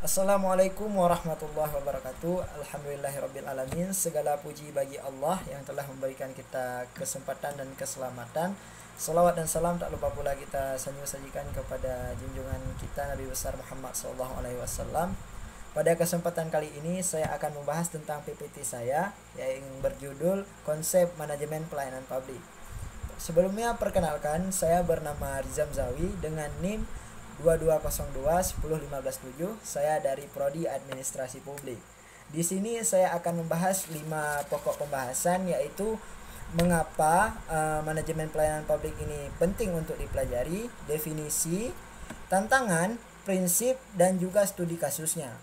Assalamualaikum warahmatullahi wabarakatuh. Alhamdulillahirabbil alamin. Segala puji bagi Allah yang telah memberikan kita kesempatan dan keselamatan. Salawat dan salam tak lupa pula kita sajikan kepada junjungan kita Nabi besar Muhammad SAW. Pada kesempatan kali ini saya akan membahas tentang PPT saya yang berjudul Konsep Manajemen Pelayanan Publik. Sebelumnya perkenalkan, saya bernama Rizam Zawi dengan NIM 2202 Saya dari Prodi Administrasi Publik. Di sini saya akan membahas 5 pokok pembahasan, yaitu mengapa manajemen pelayanan publik ini penting untuk dipelajari, definisi, tantangan, prinsip, dan juga studi kasusnya.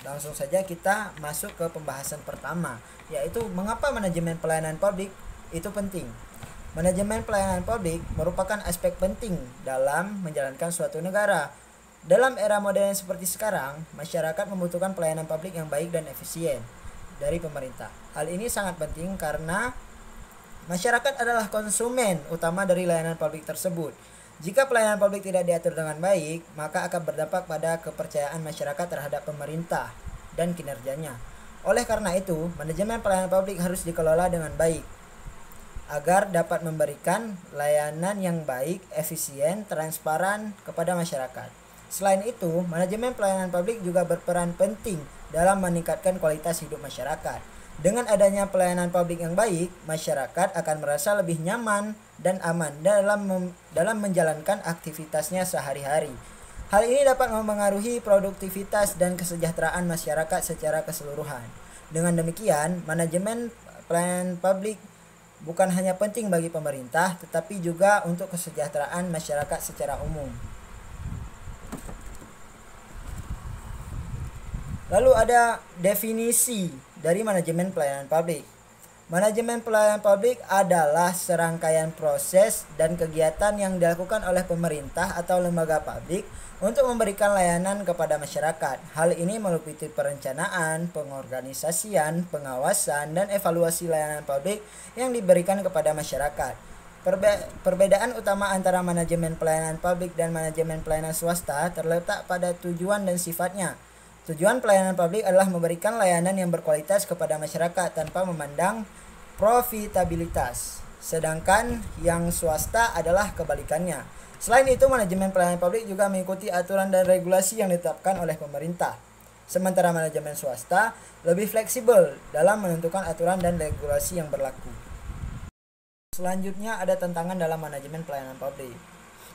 Langsung saja kita masuk ke pembahasan pertama, yaitu mengapa manajemen pelayanan publik itu penting. Manajemen pelayanan publik merupakan aspek penting dalam menjalankan suatu negara. Dalam era modern seperti sekarang, masyarakat membutuhkan pelayanan publik yang baik dan efisien dari pemerintah. Hal ini sangat penting karena masyarakat adalah konsumen utama dari layanan publik tersebut. Jika pelayanan publik tidak diatur dengan baik, maka akan berdampak pada kepercayaan masyarakat terhadap pemerintah dan kinerjanya. Oleh karena itu, manajemen pelayanan publik harus dikelola dengan baik agar dapat memberikan layanan yang baik, efisien, transparan kepada masyarakat. Selain itu, manajemen pelayanan publik juga berperan penting dalam meningkatkan kualitas hidup masyarakat. Dengan adanya pelayanan publik yang baik, masyarakat akan merasa lebih nyaman dan aman dalam menjalankan aktivitasnya sehari-hari. Hal ini dapat mempengaruhi produktivitas dan kesejahteraan masyarakat secara keseluruhan. Dengan demikian, manajemen pelayanan publik bukan hanya penting bagi pemerintah, tetapi juga untuk kesejahteraan masyarakat secara umum. Lalu ada definisi dari manajemen pelayanan publik. Manajemen pelayanan publik adalah serangkaian proses dan kegiatan yang dilakukan oleh pemerintah atau lembaga publik untuk memberikan layanan kepada masyarakat. Hal ini meliputi perencanaan, pengorganisasian, pengawasan, dan evaluasi layanan publik yang diberikan kepada masyarakat. Perbedaan utama antara manajemen pelayanan publik dan manajemen pelayanan swasta terletak pada tujuan dan sifatnya. Tujuan pelayanan publik adalah memberikan layanan yang berkualitas kepada masyarakat tanpa memandang profitabilitas, sedangkan yang swasta adalah kebalikannya. Selain itu, manajemen pelayanan publik juga mengikuti aturan dan regulasi yang ditetapkan oleh pemerintah. Sementara manajemen swasta lebih fleksibel dalam menentukan aturan dan regulasi yang berlaku. Selanjutnya ada tantangan dalam manajemen pelayanan publik.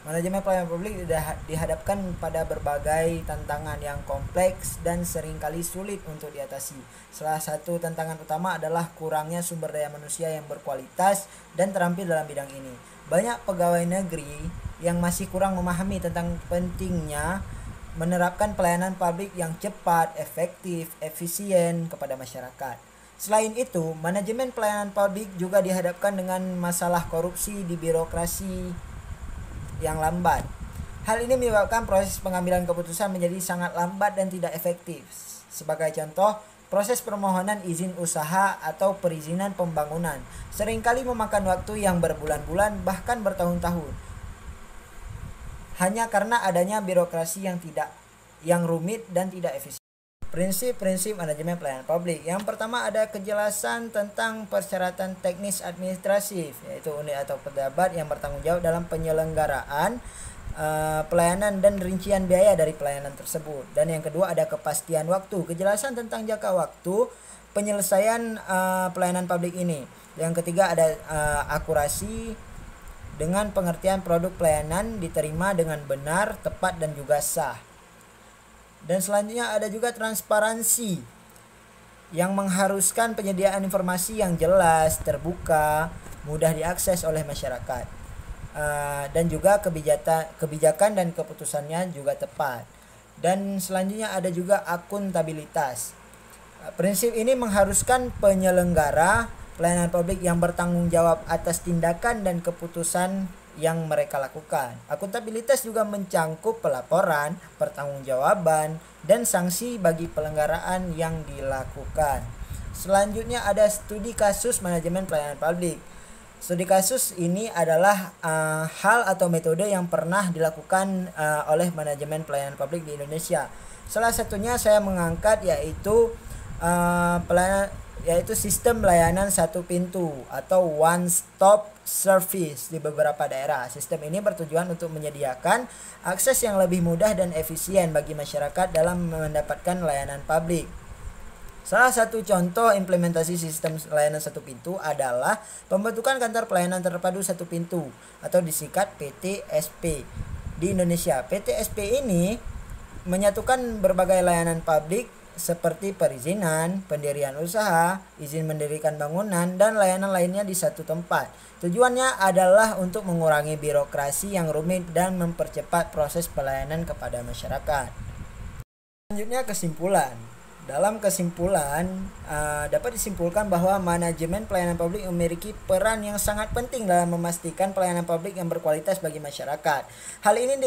Manajemen pelayanan publik dihadapkan pada berbagai tantangan yang kompleks dan seringkali sulit untuk diatasi. Salah satu tantangan utama adalah kurangnya sumber daya manusia yang berkualitas dan terampil dalam bidang ini. Banyak pegawai negeri yang masih kurang memahami tentang pentingnya menerapkan pelayanan publik yang cepat, efektif, efisien kepada masyarakat. Selain itu, manajemen pelayanan publik juga dihadapkan dengan masalah korupsi di birokrasi yang lambat. Hal ini menyebabkan proses pengambilan keputusan menjadi sangat lambat dan tidak efektif. Sebagai contoh, proses permohonan izin usaha atau perizinan pembangunan seringkali memakan waktu yang berbulan-bulan bahkan bertahun-tahun. Hanya karena adanya birokrasi yang rumit dan tidak efisien. Prinsip-prinsip manajemen pelayanan publik. Yang pertama ada kejelasan tentang persyaratan teknis administratif, yaitu unit atau pejabat yang bertanggung jawab dalam penyelenggaraan pelayanan dan rincian biaya dari pelayanan tersebut. Dan yang kedua ada kepastian waktu, kejelasan tentang jangka waktu penyelesaian pelayanan publik ini. Yang ketiga ada akurasi dengan pengertian produk pelayanan diterima dengan benar, tepat, dan juga sah. Dan selanjutnya ada juga transparansi yang mengharuskan penyediaan informasi yang jelas, terbuka, mudah diakses oleh masyarakat, dan juga kebijakan dan keputusannya juga tepat. Dan selanjutnya ada juga akuntabilitas. Prinsip ini mengharuskan penyelenggara pelayanan publik yang bertanggung jawab atas tindakan dan keputusan yang mereka lakukan. Akuntabilitas juga mencangkup pelaporan, pertanggungjawaban, dan sanksi bagi pelanggaran yang dilakukan. Selanjutnya ada studi kasus manajemen pelayanan publik. Studi kasus ini adalah hal atau metode yang pernah dilakukan oleh manajemen pelayanan publik di Indonesia. Salah satunya saya mengangkat yaitu sistem layanan satu pintu atau one stop service di beberapa daerah. Sistem ini bertujuan untuk menyediakan akses yang lebih mudah dan efisien bagi masyarakat dalam mendapatkan layanan publik. Salah satu contoh implementasi sistem layanan satu pintu adalah pembentukan kantor pelayanan terpadu satu pintu atau disingkat PTSP di Indonesia. PTSP ini menyatukan berbagai layanan publik seperti perizinan, pendirian usaha, izin mendirikan bangunan, dan layanan lainnya di satu tempat. Tujuannya adalah untuk mengurangi birokrasi yang rumit dan mempercepat proses pelayanan kepada masyarakat. Selanjutnya kesimpulan. Dalam kesimpulan, dapat disimpulkan bahwa manajemen pelayanan publik memiliki peran yang sangat penting dalam memastikan pelayanan publik yang berkualitas bagi masyarakat. Hal ini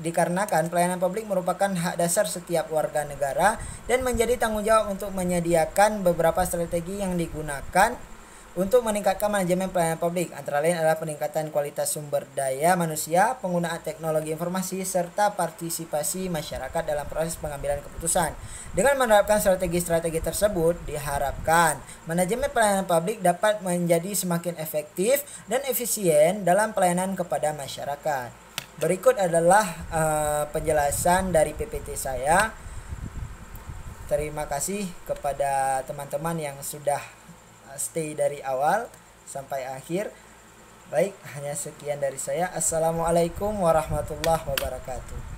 dikarenakan pelayanan publik merupakan hak dasar setiap warga negara dan menjadi tanggung jawab untuk menyediakan beberapa strategi yang digunakan untuk meningkatkan manajemen pelayanan publik, antara lain adalah peningkatan kualitas sumber daya manusia, penggunaan teknologi informasi, serta partisipasi masyarakat dalam proses pengambilan keputusan. Dengan menerapkan strategi-strategi tersebut, diharapkan manajemen pelayanan publik dapat menjadi semakin efektif dan efisien dalam pelayanan kepada masyarakat. Berikut adalah penjelasan dari PPT saya. Terima kasih kepada teman-teman yang sudah stay dari awal sampai akhir. Baik, hanya sekian dari saya. Assalamualaikum warahmatullahi wabarakatuh.